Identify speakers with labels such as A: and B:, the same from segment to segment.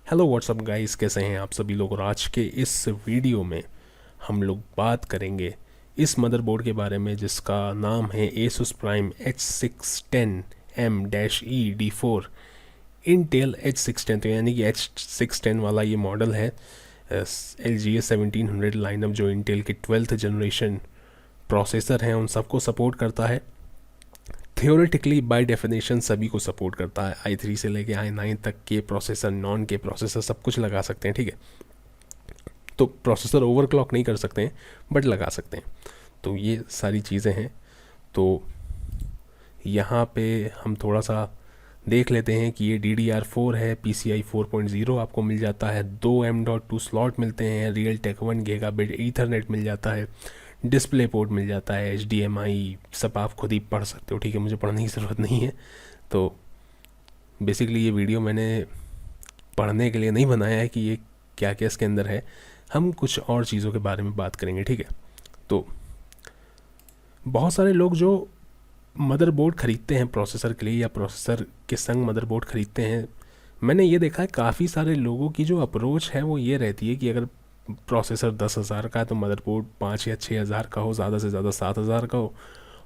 A: Hello what's up guys, कैसे हैं आप सभी लोग। और आज के इस वीडियो में हम लोग बात करेंगे इस मदरबोर्ड के बारे में जिसका नाम है Asus Prime H610M-E-D4 Intel H610। तो यानी कि H610 वाला ये मॉडल है LGA 1700 लाइनअप, जो इंटेल के 12th जनरेशन प्रोसेसर हैं उन सबको सपोर्ट करता है। थियोरेटिकली बाय डेफिनेशन सभी को सपोर्ट करता है। i3 से लेके i9 तक के प्रोसेसर, नॉन के प्रोसेसर सब कुछ लगा सकते हैं, ठीक है। तो प्रोसेसर ओवरक्लॉक नहीं कर सकते हैं बट लगा सकते हैं। तो ये सारी चीज़ें हैं। तो यहाँ पे हम थोड़ा सा देख लेते हैं कि ये DDR4 है, PCI 4.0 आपको मिल जाता है, 2 M.2 स्लॉट मिलते हैं, रियल टेक 1 गीगाबिट ईथरनेट मिल जाता है, डिस्प्ले पोर्ट मिल जाता है, HDMI सब आप खुद ही पढ़ सकते हो, ठीक है, मुझे पढ़ने की ज़रूरत नहीं है। तो बेसिकली ये वीडियो मैंने पढ़ने के लिए नहीं बनाया है कि ये क्या क्या इसके अंदर है। हम कुछ और चीज़ों के बारे में बात करेंगे, ठीक है। तो बहुत सारे लोग जो मदरबोर्ड ख़रीदते हैं प्रोसेसर के लिए या प्रोसेसर के संग मदरबोर्ड ख़रीदते हैं, मैंने ये देखा है काफ़ी सारे लोगों की जो अप्रोच है वो ये रहती है कि अगर प्रोसेसर 10,000 का है तो मदरबोर्ड 5 या 6,000 का हो, ज़्यादा से ज़्यादा 7,000 का हो।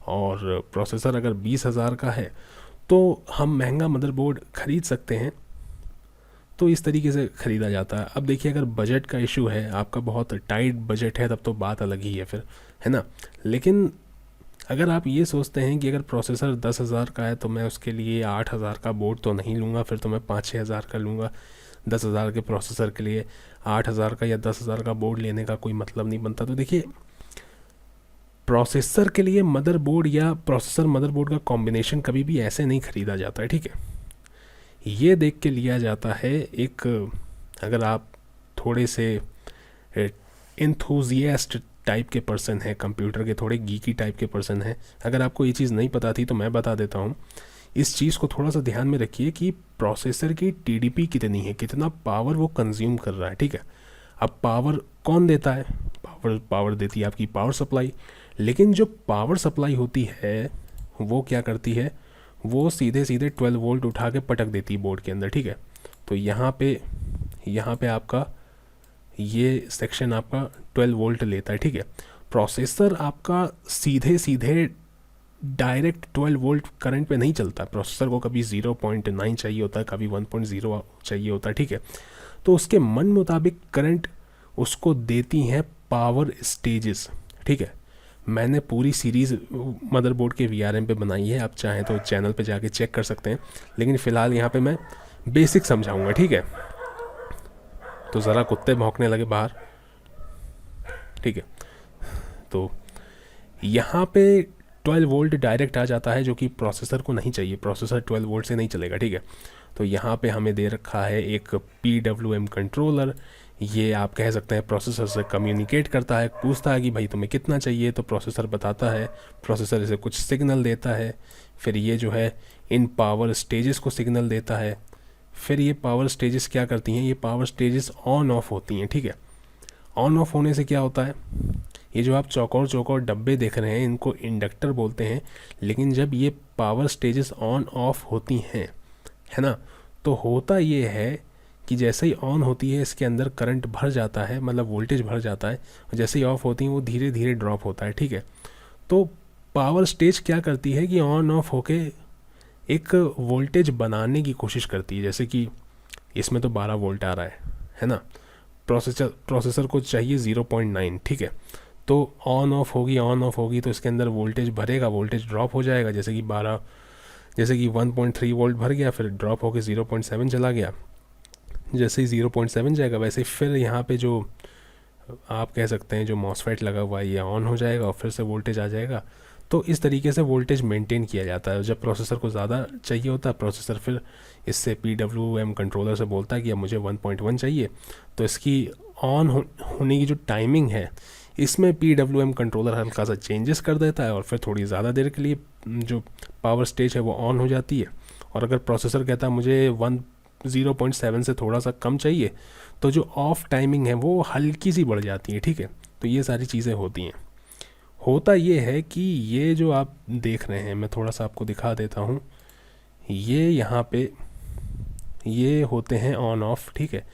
A: और प्रोसेसर अगर 20,000 का है तो हम महंगा मदरबोर्ड ख़रीद सकते हैं। तो इस तरीके से ख़रीदा जाता है। अब देखिए, अगर बजट का इशू है, आपका बहुत टाइट बजट है, तब तो बात अलग ही है फिर, है ना। लेकिन अगर आप ये सोचते हैं कि अगर प्रोसेसर 10,000 का है तो मैं उसके लिए 8,000 का बोर्ड तो नहीं लूँगा, फिर तो मैं 5-6,000 का लूँगा। 10,000 के प्रोसेसर के लिए 8,000 का या 10,000 का बोर्ड लेने का कोई मतलब नहीं बनता। तो देखिए, प्रोसेसर के लिए मदरबोर्ड या प्रोसेसर मदरबोर्ड का कॉम्बिनेशन कभी भी ऐसे नहीं ख़रीदा जाता है, ठीक है। ये देख के लिया जाता है, एक अगर आप थोड़े से इंथुजियास्ट टाइप के पर्सन हैं, कंप्यूटर के थोड़े गीकी टाइप के पर्सन हैं, अगर आपको ये चीज़ नहीं पता थी तो मैं बता देता हूँ। इस चीज़ को थोड़ा सा ध्यान में रखिए कि प्रोसेसर की TDP कितनी है, कितना पावर वो कंज्यूम कर रहा है, ठीक है। अब पावर कौन देता है? पावर देती है आपकी पावर सप्लाई। लेकिन जो पावर सप्लाई होती है वो क्या करती है, वो सीधे सीधे 12 वोल्ट उठा के पटक देती है बोर्ड के अंदर, ठीक है। तो यहाँ पे आपका ये सेक्शन आपका 12 वोल्ट लेता है, ठीक है। प्रोसेसर आपका सीधे सीधे डायरेक्ट 12 वोल्ट करंट पे नहीं चलता। प्रोसेसर को कभी 0.9 चाहिए होता है, कभी 1.0 चाहिए होता है, ठीक है। तो उसके मन मुताबिक करंट उसको देती हैं पावर स्टेजेस, ठीक है। मैंने पूरी सीरीज़ मदरबोर्ड के VRM पे बनाई है, आप चाहें तो चैनल पे जाके चेक कर सकते हैं। लेकिन फ़िलहाल यहाँ पे मैं बेसिक समझाऊंगा, ठीक है। तो ज़रा कुत्ते भौंकने लगे बाहर, ठीक है। तो यहाँ पे 12 वोल्ट डायरेक्ट आ जाता है, जो कि प्रोसेसर को नहीं चाहिए। प्रोसेसर 12 वोल्ट से नहीं चलेगा, ठीक है। तो यहाँ पे हमें दे रखा है एक PWM कंट्रोलर। ये आप कह सकते हैं प्रोसेसर से कम्युनिकेट करता है, पूछता है कि भाई तुम्हें कितना चाहिए, तो प्रोसेसर बताता है, प्रोसेसर इसे कुछ सिग्नल देता है, फिर ये जो है इन पावर स्टेजेस को सिग्नल देता है। फिर ये पावर स्टेजेस क्या करती हैं, ये पावर स्टेजेस ऑन ऑफ होती हैं, ठीक है। ऑन ऑफ होने से क्या होता है, ये जो आप चौकोर चौकोर डब्बे देख रहे हैं इनको इंडक्टर बोलते हैं। लेकिन जब ये पावर स्टेजेस ऑन ऑफ होती हैं, है ना, तो होता ये है कि जैसे ही ऑन होती है इसके अंदर करंट भर जाता है, मतलब वोल्टेज भर जाता है, और जैसे ही ऑफ होती हैं वो धीरे धीरे ड्रॉप होता है, ठीक है। तो पावर स्टेज क्या करती है कि ऑन ऑफ होके एक वोल्टेज बनाने की कोशिश करती है। जैसे कि इसमें तो 12 वोल्ट आ रहा है ना। प्रोसेसर को चाहिए 0.9, ठीक है। तो ऑन ऑफ होगी तो इसके अंदर वोल्टेज भरेगा, वोल्टेज ड्रॉप हो जाएगा। जैसे कि 1.3 वोल्ट भर गया, फिर ड्रॉप होकर 0.7 चला गया। जैसे ही 0.7 जाएगा वैसे ही फिर यहाँ पे जो आप कह सकते हैं जो मॉसफेट लगा हुआ है ये ऑन हो जाएगा और फिर से वोल्टेज आ जाएगा। तो इस तरीके से वोल्टेज मेंटेन किया जाता है। जब प्रोसेसर को ज़्यादा चाहिए होता है, प्रोसेसर फिर इससे PWM कंट्रोलर से बोलता है कि अब मुझे 1.1 चाहिए। तो इसकी ऑन होने की जो टाइमिंग है, इसमें PWM कंट्रोलर हल्का सा चेंजेस कर देता है और फिर थोड़ी ज़्यादा देर के लिए जो पावर स्टेज है वो ऑन हो जाती है। और अगर प्रोसेसर कहता है मुझे 0.7 से थोड़ा सा कम चाहिए, तो जो ऑफ टाइमिंग है वो हल्की सी बढ़ जाती है, ठीक है। तो ये सारी चीज़ें होती हैं। होता ये है कि ये जो आप देख रहे हैं, मैं थोड़ा सा आपको दिखा देता हूँ। ये यहाँ पे ये होते हैं ऑन ऑफ, ठीक है,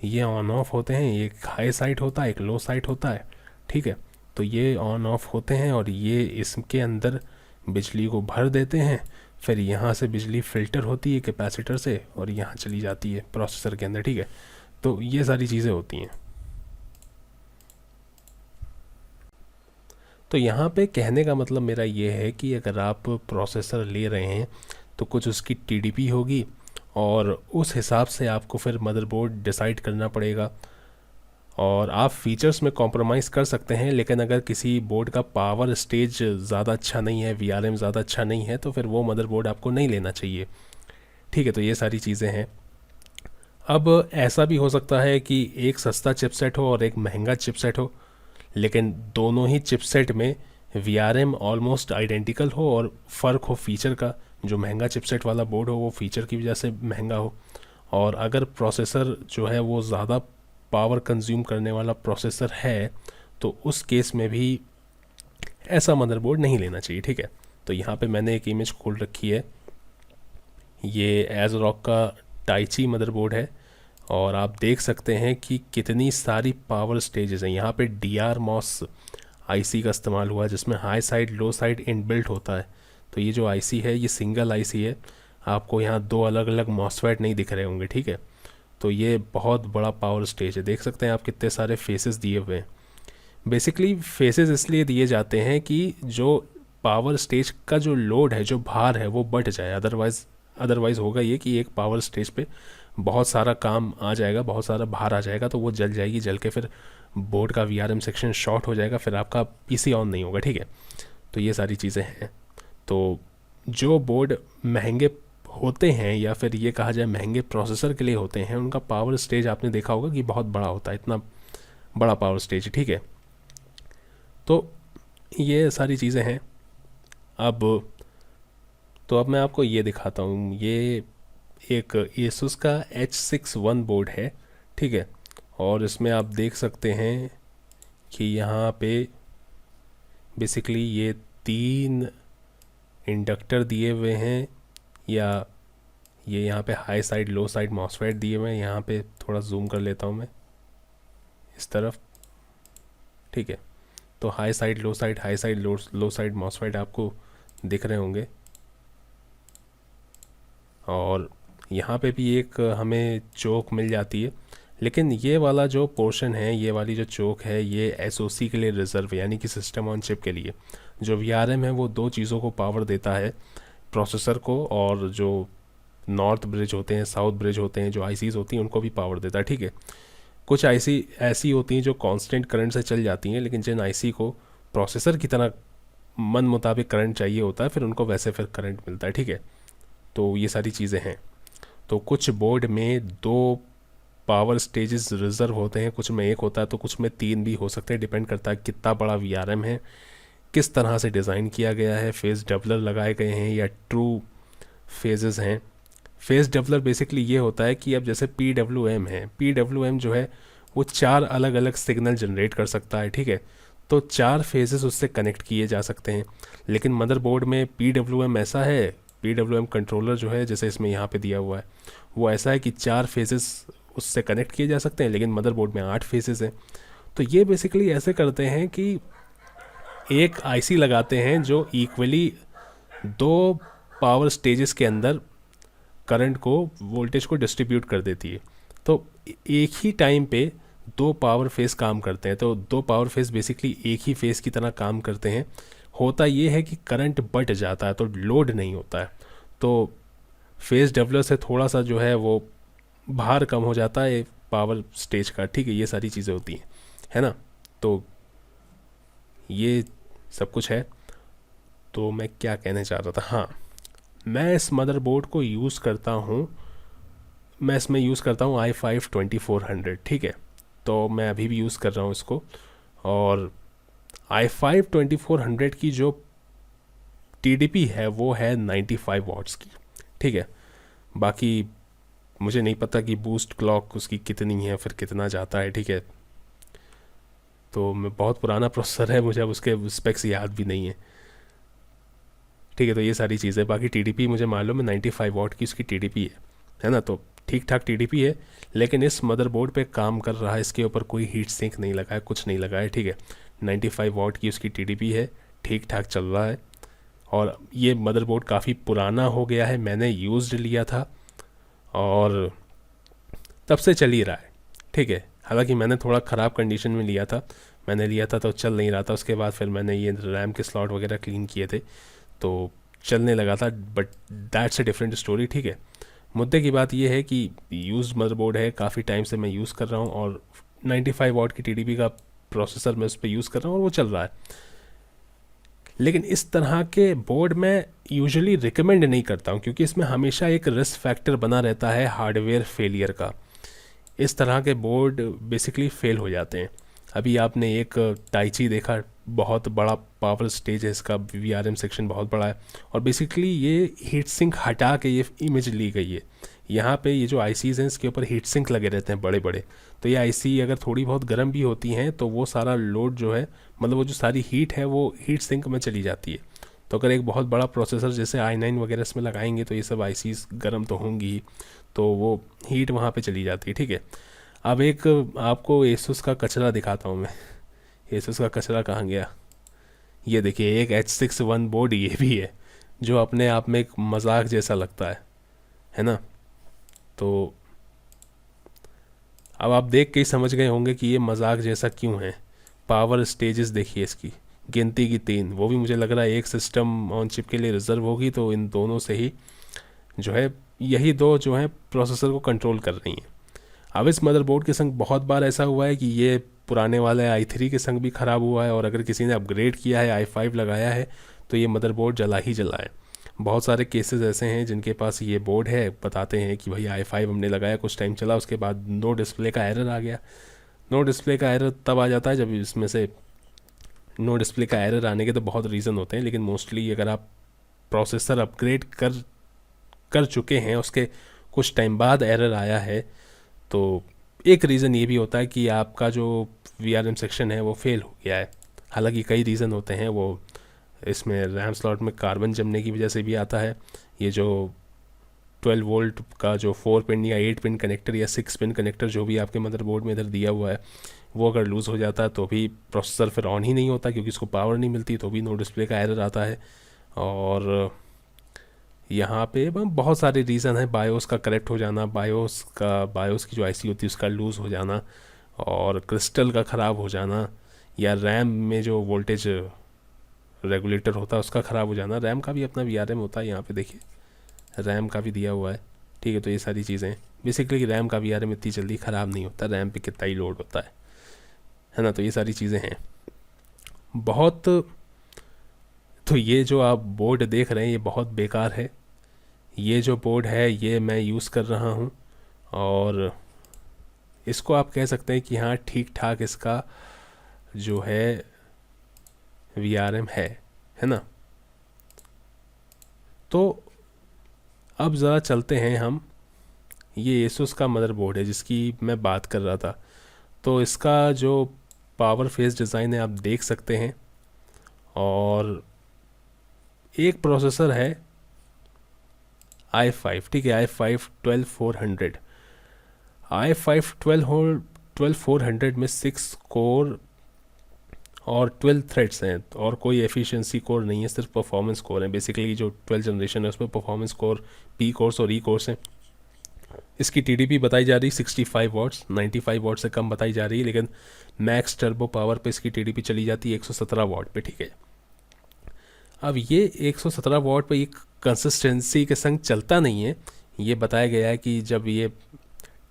A: ये ऑन ऑफ होते हैं, एक हाई साइड होता है, एक लो साइड होता है, ठीक है। तो ये ऑन ऑफ होते हैं और ये इसके अंदर बिजली को भर देते हैं, फिर यहाँ से बिजली फ़िल्टर होती है कैपेसिटर से और यहाँ चली जाती है प्रोसेसर के अंदर, ठीक है। तो ये सारी चीज़ें होती हैं। तो यहाँ पे कहने का मतलब मेरा ये है कि अगर आप प्रोसेसर ले रहे हैं तो कुछ उसकी टीडीपी होगी और उस हिसाब से आपको फिर मदरबोर्ड डिसाइड करना पड़ेगा। और आप फीचर्स में कॉम्प्रोमाइज़ कर सकते हैं, लेकिन अगर किसी बोर्ड का पावर स्टेज ज़्यादा अच्छा नहीं है, वीआरएम ज़्यादा अच्छा नहीं है, तो फिर वो मदरबोर्ड आपको नहीं लेना चाहिए, ठीक है। तो ये सारी चीज़ें हैं। अब ऐसा भी हो सकता है कि एक सस्ता चिपसेट हो और एक महंगा चिपसेट हो, लेकिन दोनों ही चिपसेट में वीआरएम ऑलमोस्ट आइडेंटिकल हो और फ़र्क हो फीचर का। जो महंगा चिपसेट वाला बोर्ड हो वो फीचर की वजह से महंगा हो, और अगर प्रोसेसर जो है वो ज़्यादा पावर कंज्यूम करने वाला प्रोसेसर है तो उस केस में भी ऐसा मदरबोर्ड नहीं लेना चाहिए, ठीक है। तो यहाँ पे मैंने एक इमेज खोल रखी है, ये एज़रॉक का टाइची मदरबोर्ड है और आप देख सकते हैं कि कितनी सारी पावर स्टेजेस हैं। यहाँ पे डी आर मॉस आईसी का इस्तेमाल हुआ है जिसमें हाई साइड लो साइड इनबिल्ट होता है। तो ये जो आईसी है ये सिंगल आईसी है, आपको यहाँ दो अलग अलग मॉसफेट नहीं दिख रहे होंगे, ठीक है। तो ये बहुत बड़ा पावर स्टेज है, देख सकते हैं आप कितने सारे फेसेस दिए हुए हैं। बेसिकली फेसेस इसलिए दिए जाते हैं कि जो पावर स्टेज का जो लोड है, जो भार है, वो बढ़ जाए। अदरवाइज़ होगा ये कि एक पावर स्टेज पे बहुत सारा काम आ जाएगा, बहुत सारा भार आ जाएगा, तो वो जल जाएगी, जल के फिर बोर्ड का वीआरएम सेक्शन शॉर्ट हो जाएगा, फिर आपका पीसी ऑन नहीं होगा, ठीक है। तो ये सारी चीज़ें हैं। तो जो बोर्ड महंगे होते हैं या फिर ये कहा जाए महंगे प्रोसेसर के लिए होते हैं, उनका पावर स्टेज आपने देखा होगा कि बहुत बड़ा होता है, इतना बड़ा पावर स्टेज, ठीक है। तो ये सारी चीज़ें हैं। अब तो अब मैं आपको ये दिखाता हूँ, ये एक Asus का H61 बोर्ड है, ठीक है। और इसमें आप देख सकते हैं कि यहाँ पे बेसिकली ये 3 इंडक्टर दिए हुए हैं, या ये यहाँ पे हाई साइड लो साइड मॉसफेट दिए हुए हैं। यहाँ पे थोड़ा जूम कर लेता हूँ मैं इस तरफ, ठीक है। तो हाई साइड लो साइड, हाई साइड लो साइड मॉसफेट आपको दिख रहे होंगे। और यहाँ पे भी एक हमें चोक मिल जाती है, लेकिन ये वाला जो पोर्शन है, ये वाली जो चोक है, ये एसओसी के लिए रिज़र्व है, यानी कि सिस्टम ऑन चिप के लिए। जो वीआरएम है वो दो चीज़ों को पावर देता है, प्रोसेसर को, और जो नॉर्थ ब्रिज होते हैं, साउथ ब्रिज होते हैं, जो आईसीज होती हैं, उनको भी पावर देता है, ठीक है। कुछ आईसी ऐसी होती हैं जो कांस्टेंट करंट से चल जाती हैं, लेकिन जिन आईसी को प्रोसेसर की तरह मन मुताबिक करंट चाहिए होता है, फिर उनको वैसे फिर करंट मिलता है, ठीक है। तो ये सारी चीज़ें हैं। तो कुछ बोर्ड में 2 पावर स्टेजेस रिज़र्व होते हैं, कुछ में 1 होता है, तो कुछ में 3 भी हो सकते हैं, डिपेंड करता है कितना बड़ा वीआरएम है, किस तरह से डिज़ाइन किया गया है, फेज़ डबलर लगाए गए हैं या ट्रू फेजेस हैं। फेज़ डबलर बेसिकली ये होता है कि अब जैसे PWM है, PWM जो है वो 4 अलग अलग सिग्नल जनरेट कर सकता है, ठीक है। तो 4 फेजेस उससे कनेक्ट किए जा सकते हैं। लेकिन मदरबोर्ड में PWM ऐसा है, PWM कंट्रोलर जो है, जैसे इसमें यहाँ पे दिया हुआ है, वो ऐसा है कि 4 फेजेस उससे कनेक्ट किए जा सकते हैं, लेकिन मदरबोर्ड में 8 फेजेस हैं। तो ये बेसिकली ऐसे करते हैं कि एक आईसी लगाते हैं जो इक्वली 2 पावर स्टेजेस के अंदर करंट को, वोल्टेज को डिस्ट्रीब्यूट कर देती है। तो एक ही टाइम पे 2 पावर फेस काम करते हैं, तो 2 पावर फेस बेसिकली एक ही फेस की तरह काम करते हैं। होता ये है कि करंट बट जाता है तो लोड नहीं होता है, तो फेस डेवलपर से थोड़ा सा जो है वो भार कम हो जाता है पावर स्टेज का, ठीक है। ये सारी चीज़ें होती हैं, है ना। तो ये सब कुछ है। तो मैं क्या कहने चाह रहा था, हाँ, मैं इस मदरबोर्ड को यूज़ करता हूँ, मैं इसमें यूज़ करता हूँ i5 2400, ठीक है। तो मैं अभी भी यूज़ कर रहा हूँ इसको, और i5 2400 की जो TDP है वो है 95 वाट्स की, ठीक है। बाकी मुझे नहीं पता कि बूस्ट क्लॉक उसकी कितनी है, फिर कितना जाता है, ठीक है। तो मैं बहुत पुराना प्रोसेसर है, मुझे अब उसके स्पेक्स याद भी नहीं है, ठीक है। तो ये सारी चीज़ें, बाकी TDP मुझे मालूम है 95 वाट की उसकी TDP है ना। तो ठीक ठाक टीडीपी है, लेकिन इस मदरबोर्ड पे काम कर रहा है, इसके ऊपर कोई हीट सिंक नहीं लगा है, कुछ नहीं लगा है, ठीक है। 95 वॉट की उसकी टीडीपी है, ठीक ठाक चल रहा है। और ये मदरबोर्ड काफ़ी पुराना हो गया है, मैंने यूज्ड लिया था और तब से चल ही रहा है, ठीक है। हालांकि मैंने थोड़ा ख़राब कंडीशन में लिया था, मैंने लिया था तो चल नहीं रहा था, उसके बाद फिर मैंने ये रैम के स्लॉट वगैरह क्लीन किए थे तो चलने लगा था, but that's a different story, ठीक है। मुद्दे की बात यह है कि यूज्ड मदरबोर्ड है, काफ़ी टाइम से मैं यूज़ कर रहा हूँ और 95 वॉट की टीडीपी का प्रोसेसर मैं उस पर यूज़ कर रहा हूँ और वो चल रहा है। लेकिन इस तरह के बोर्ड मैं यूजुअली रिकमेंड नहीं करता हूँ, क्योंकि इसमें हमेशा एक रिस्क फैक्टर बना रहता है हार्डवेयर फेलियर का। इस तरह के बोर्ड बेसिकली फेल हो जाते हैं। अभी आपने एक टाइची देखा, बहुत बड़ा पावर स्टेज है इसका, वीआरएम सेक्शन बहुत बड़ा है, और बेसिकली ये हीट सिंक हटा के ये इमेज ली गई है। यहाँ पे ये जो आईसीज़ हैं इसके ऊपर हीट सिंक लगे रहते हैं बड़े बड़े, तो ये आईसी अगर थोड़ी बहुत गर्म भी होती हैं तो वो सारा लोड जो है, मतलब वो जो सारी हीट है वो हीट सिंक में चली जाती है। तो अगर एक बहुत बड़ा प्रोसेसर जैसे i9 वगैरह इसमें लगाएंगे तो ये सब आईसीज़ गर्म तो होंगी ही, तो वो हीट वहाँ पे चली जाती है, ठीक है। अब एक आपको एसुस का कचरा दिखाता हूँ मैं। एसुस का कचरा कहाँ गया? ये देखिए, एक H61 बोर्ड ये भी है, जो अपने आप में एक मजाक जैसा लगता है ना। तो अब आप देख के ही समझ गए होंगे कि ये मजाक जैसा क्यों है। पावर स्टेजेस देखिए इसकी, गिनती की 3, वो भी मुझे लग रहा है एक सिस्टम ऑन चिप के लिए रिजर्व होगी, तो इन दोनों से ही जो है, यही दो जो है प्रोसेसर को कंट्रोल कर रही हैं। अब इस मदरबोर्ड के संग बहुत बार ऐसा हुआ है कि ये पुराने वाले i3 के संग भी ख़राब हुआ है, और अगर किसी ने अपग्रेड किया है i5 लगाया है तो ये मदरबोर्ड जला ही जला है। बहुत सारे केसेस ऐसे हैं जिनके पास ये बोर्ड है, बताते हैं कि भाई i5 हमने लगाया, कुछ टाइम चला, उसके बाद नो डिस्प्ले का एरर आ गया। नो डिस्प्ले का एरर तब आ जाता है जब इसमें से, नो डिस्प्ले का एरर आने के तो बहुत रीज़न होते हैं, लेकिन मोस्टली अगर आप प्रोसेसर अपग्रेड कर कर चुके हैं, उसके कुछ टाइम बाद एरर आया है, तो एक रीज़न ये भी होता है कि आपका जो वीआरएम सेक्शन है वो फेल हो गया है। हालांकि कई रीज़न होते हैं, वो इसमें रैम स्लॉट में कार्बन जमने की वजह से भी आता है। ये जो 12 वोल्ट का जो 4 पिन या 8 पिन कनेक्टर या 6 पिन कनेक्टर जो भी आपके मदरबोर्ड में इधर दिया हुआ है, वो अगर लूज़ हो जाता है तो भी प्रोसेसर फिर ऑन ही नहीं होता, क्योंकि इसको पावर नहीं मिलती, तो भी नो डिस्प्ले का एरर आता है। और यहाँ पे बहुत सारे रीज़न है, बायोस का करेक्ट हो जाना, बायोस की जो आईसी होती है उसका लूज़ हो जाना, और क्रिस्टल का ख़राब हो जाना, या रैम में जो वोल्टेज रेगुलेटर होता है उसका ख़राब हो जाना। रैम का भी अपना वीआरएम होता है, यहाँ पे देखिए रैम का भी दिया हुआ है, ठीक है। तो ये सारी चीज़ें बेसिकली रैम का वीआरएम इतनी जल्दी ख़राब नहीं होता, रैम पे कितना ही लोड होता है ना। तो ये सारी चीज़ें हैं बहुत। तो ये जो आप बोर्ड देख रहे हैं ये बहुत बेकार है। ये जो बोर्ड है ये मैं यूज़ कर रहा हूँ, और इसको आप कह सकते हैं कि हाँ ठीक ठाक इसका जो है वीआरएम है ना। तो अब ज़रा चलते हैं हम, ये एसुस का मदरबोर्ड है जिसकी मैं बात कर रहा था। तो इसका जो पावर फेस डिज़ाइन है आप देख सकते हैं, और एक प्रोसेसर है i5, ठीक है, i5 12400। i5 12400 में 6 कोर और 12 थ्रेड्स हैं, और कोई एफिशिएंसी कोर नहीं है, सिर्फ परफॉर्मेंस कोर है। बेसिकली जो 12 जनरेशन है उसमें परफॉर्मेंस कोर, पी कोर्स और ई कोर्स हैं। इसकी टीडीपी बताई जा रही 65 वॉट्स, 95 वॉट से कम बताई जा रही है, लेकिन मैक्स टर्बो पावर पे इसकी टीडीपी चली जाती है 117 वॉट पे, ठीक है। अब ये 117 वॉट पे एक कंसिस्टेंसी के संग चलता नहीं है। ये बताया गया है कि जब ये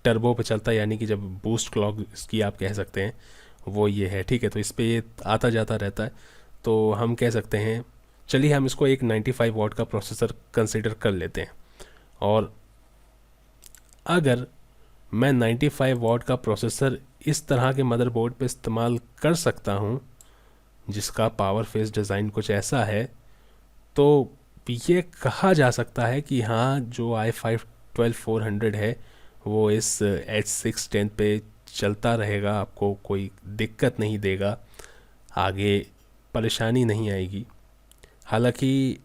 A: टर्बो पे चलता है, यानी कि जब बूस्ट क्लॉक इसकी आप कह सकते हैं, वो ये है, ठीक है। तो इस पर ये आता जाता रहता है, तो हम कह सकते हैं, चलिए हम इसको एक 95 वॉट का प्रोसेसर कंसिडर कर लेते हैं। और अगर मैं 95 वॉट का प्रोसेसर इस तरह के मदरबोर्ड पे इस्तेमाल कर सकता हूँ जिसका पावर फेस डिज़ाइन कुछ ऐसा है, तो ये कहा जा सकता है कि हाँ जो i5 12400 है वो इस H610 पे चलता रहेगा, आपको कोई दिक्कत नहीं देगा, आगे परेशानी नहीं आएगी। हालांकि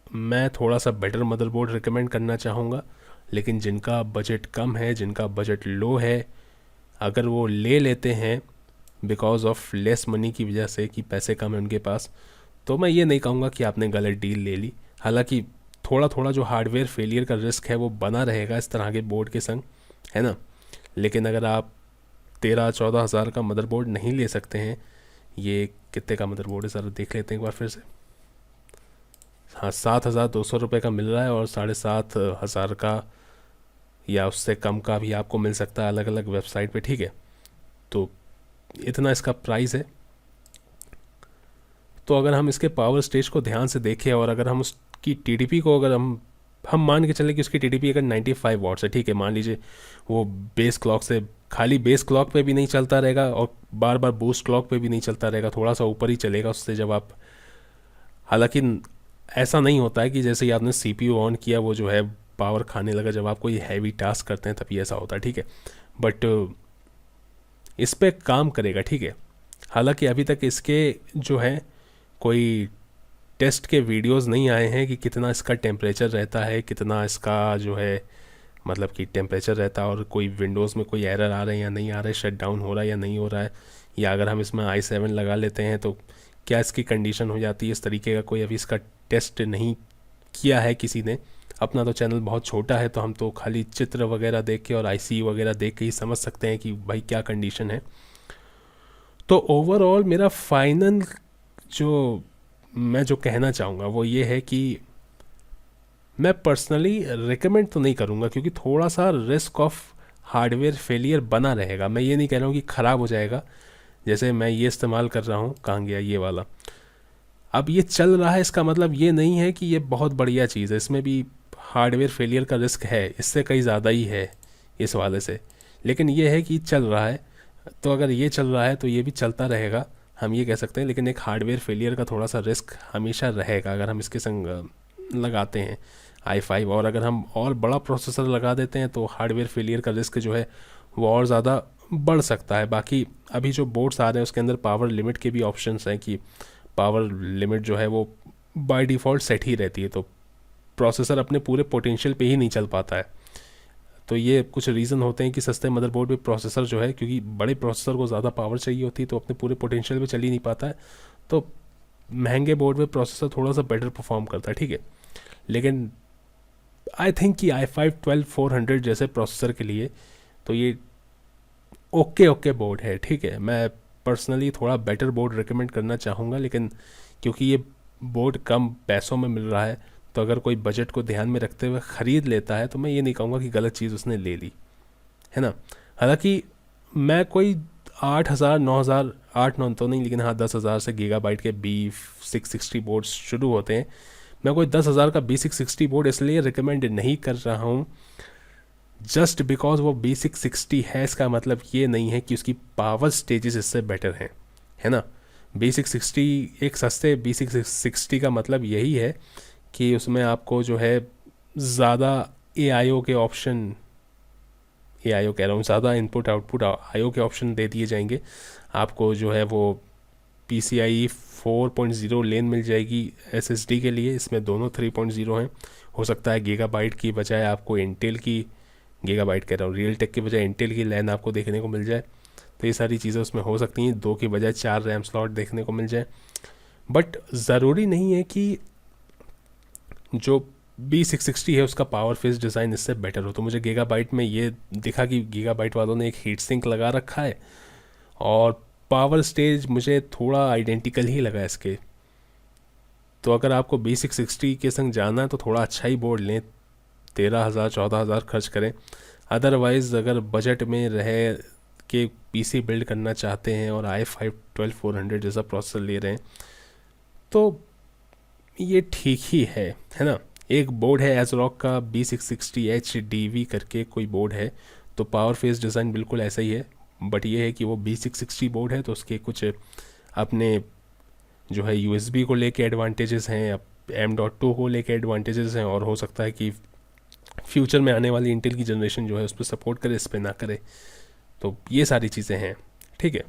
A: मैं थोड़ा सा बेटर मदरबोर्ड रिकमेंड करना चाहूँगा, लेकिन जिनका बजट कम है, जिनका बजट लो है, अगर वो ले लेते हैं बिकॉज ऑफ लेस मनी की वजह से कि पैसे कम है उनके पास, तो मैं ये नहीं कहूँगा कि आपने गलत डील ले ली। हालांकि थोड़ा थोड़ा जो हार्डवेयर फेलियर का रिस्क है वो बना रहेगा इस तरह के बोर्ड के संग, है ना। लेकिन अगर आप 13-14 हज़ार का मदरबोर्ड नहीं ले सकते हैं, ये कितने का मदरबोर्ड है ज़रा देख लेते हैं एक बार फिर से। हाँ, 7,200 रुपये का मिल रहा है और 7,500 का या उससे कम का भी आपको मिल सकता है अलग अलग वेबसाइट पे, ठीक है। तो इतना इसका प्राइस है। तो अगर हम इसके पावर स्टेज को ध्यान से देखें और अगर हम उसकी टीडीपी को, अगर हम मान के चले कि उसकी टीडीपी अगर 95 वॉट्स है, ठीक है, मान लीजिए वो बेस क्लॉक से, खाली बेस क्लॉक पे भी नहीं चलता रहेगा और बार बार बूस्ट क्लॉक पे भी नहीं चलता रहेगा, थोड़ा सा ऊपर ही चलेगा उससे जब आप, हालांकि ऐसा नहीं होता है कि जैसे ही आपने सीपीयू ऑन किया वो जो है पावर खाने लगा, जब आप कोई हैवी टास्क करते हैं तभी ऐसा होता है, ठीक है। बट इस पे काम करेगा, ठीक है। हालांकि अभी तक इसके जो है कोई टेस्ट के वीडियोस नहीं आए हैं कि कितना इसका टेम्परेचर रहता है, कितना इसका जो है मतलब कि टेम्परेचर रहता है, और कोई विंडोज़ में कोई एरर आ रहा है या नहीं आ रहा है, शट डाउन हो रहा है या नहीं हो रहा है, या अगर हम इसमें i7 लगा लेते हैं तो क्या इसकी कंडीशन हो जाती है, इस तरीके का कोई अभी इसका टेस्ट नहीं किया है किसी ने। अपना तो चैनल बहुत छोटा है तो हम तो खाली चित्र वगैरह देख के और आईसी वगैरह देख के ही समझ सकते हैं कि भाई क्या कंडीशन है। तो ओवरऑल मेरा फाइनल जो मैं जो कहना चाहूँगा वो ये है कि मैं पर्सनली रिकमेंड तो नहीं करूँगा, क्योंकि थोड़ा सा रिस्क ऑफ हार्डवेयर फेलियर बना रहेगा। मैं ये नहीं कह रहा हूँ कि ख़राब हो जाएगा, जैसे मैं ये इस्तेमाल कर रहा हूँ, कहाँ गया ये वाला, अब ये चल रहा है, इसका मतलब ये नहीं है कि ये बहुत बढ़िया चीज़ है, इसमें भी हार्डवेयर फेलियर का रिस्क है, इससे कहीं ज़्यादा ही है इस वाले से। लेकिन ये है कि चल रहा है, तो अगर ये चल रहा है तो ये भी चलता रहेगा, हम ये कह सकते हैं। लेकिन एक हार्डवेयर फेलियर का थोड़ा सा रिस्क हमेशा रहेगा अगर हम इसके संग लगाते हैं i5, और अगर हम और बड़ा प्रोसेसर लगा देते हैं तो हार्डवेयर फेलियर का रिस्क जो है वो और ज़्यादा बढ़ सकता है। बाकी अभी जो बोर्ड्स आ रहे हैं उसके अंदर पावर लिमिट के भी ऑप्शंस हैं कि पावर लिमिट जो है वो बाय डिफ़ॉल्ट सेट ही रहती है, तो प्रोसेसर अपने पूरे पोटेंशियल पे ही नहीं चल पाता है। तो ये कुछ रीज़न होते हैं कि सस्ते मदरबोर्ड पे प्रोसेसर जो है, क्योंकि बड़े प्रोसेसर को ज़्यादा पावर चाहिए होती है तो अपने पूरे पोटेंशियल पे चल ही नहीं पाता है, तो महंगे बोर्ड पे प्रोसेसर थोड़ा सा बेटर परफॉर्म करता है, ठीक है। लेकिन आई थिंक कि i5-12400 जैसे प्रोसेसर के लिए तो ये ओके बोर्ड है, ठीक है। मैं पर्सनली थोड़ा बेटर बोर्ड रिकमेंड करना चाहूँगा, लेकिन क्योंकि ये बोर्ड कम पैसों में मिल रहा है तो अगर कोई बजट को ध्यान में रखते हुए ख़रीद लेता है तो मैं ये नहीं कहूँगा कि गलत चीज़ उसने ले ली, है ना। हालांकि मैं कोई 8,000 9,000, 8-9 तो नहीं, लेकिन हाँ 10,000 से गीगाबाइट के B660 बोर्ड शुरू होते हैं। मैं कोई 10,000 का B660 बोर्ड इसलिए रिकमेंड नहीं कर रहा हूँ जस्ट बिकॉज वो B660 है, इसका मतलब ये नहीं है कि उसकी पावर स्टेजेस इससे बेटर हैं, है ना। B660 एक सस्ते B660 का मतलब यही है कि उसमें आपको जो है ज़्यादा AIO के ऑप्शन, AIO कह रहा हूँ, ज़्यादा इनपुट आउटपुट IO के ऑप्शन दे दिए जाएंगे आपको, जो है वो PCIe 4.0 लेन मिल जाएगी SSD के लिए, इसमें दोनों 3.0 हैं। हो सकता है गीगाबाइट की बजाय आपको इंटेल की, गीगाबाइट कह रहा हूँ, रियल टेक की बजाय इंटेल की लैन आपको देखने को मिल जाए, तो ये सारी चीज़ें उसमें हो सकती हैं। 2 की बजाय 4 रैम स्लॉट देखने को मिल जाए, बट ज़रूरी नहीं है कि जो B660 है उसका पावर फेस डिज़ाइन इससे बेटर हो। तो मुझे गीगाबाइट में ये दिखा कि गीगाबाइट वालों ने एक हीट सिंक लगा रखा है और पावर स्टेज मुझे थोड़ा आइडेंटिकल ही लगा इसके। तो अगर आपको B660 के संग जाना है तो थोड़ा अच्छा ही बोर्ड लें, 13,000-14,000 खर्च करें। अदरवाइज़ अगर बजट में रहे कि PC बिल्ड करना चाहते हैं और i5-12400 जैसा प्रोसेसर ले रहे हैं तो ये ठीक ही है ना। एक बोर्ड है एज़रॉक का B660 HDV करके कोई बोर्ड है, तो पावर फेस डिज़ाइन बिल्कुल ऐसा ही है, बट ये है कि वो B660 बोर्ड है तो उसके कुछ अपने जो है USB को लेके एडवांटेजेस हैं, M.2 को लेके एडवांटेजेस हैं, और हो सकता है कि फ्यूचर में आने वाली इंटेल की जनरेशन जो है उस पर सपोर्ट करे, इस पर ना करे। तो ये सारी चीज़ें हैं, ठीक है।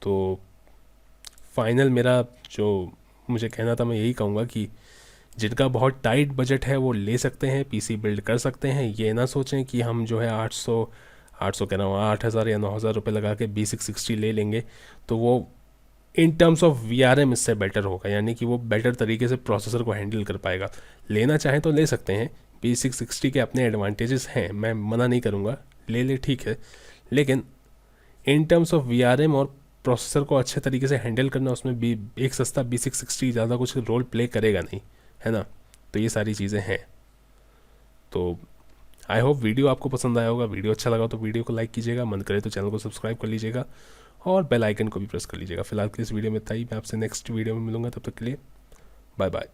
A: तो फाइनल मेरा जो मुझे कहना था, मैं यही कहूँगा कि जिनका बहुत टाइट बजट है वो ले सकते हैं, पीसी बिल्ड कर सकते हैं। ये ना सोचें कि हम जो है 800 कह रहा हूँ 8,000 या 9,000 रुपये लगा के B660 ले लेंगे तो वो इन टर्म्स ऑफ VRM इससे बेटर होगा, यानी कि वो बेटर तरीके से प्रोसेसर को हैंडल कर पाएगा। लेना चाहें तो ले सकते हैं, B660 के अपने एडवांटेजेस हैं, मैं मना नहीं करूँगा, ले ठीक है। लेकिन इन टर्म्स ऑफ VRM और प्रोसेसर को अच्छे तरीके से हैंडल करना, उसमें भी एक सस्ता B660 ज़्यादा कुछ रोल प्ले करेगा नहीं, है ना। तो ये सारी चीज़ें हैं। तो आई होप वीडियो आपको पसंद आया होगा। वीडियो अच्छा लगा तो वीडियो को लाइक कीजिएगा, मन करे तो चैनल को सब्सक्राइब कर लीजिएगा और बेल आइकन को भी प्रेस कर लीजिएगा। फिलहाल के इस वीडियो में इतना ही। मैं आपसे नेक्स्ट वीडियो में मिलूंगा, तब तक के लिए बाय बाय।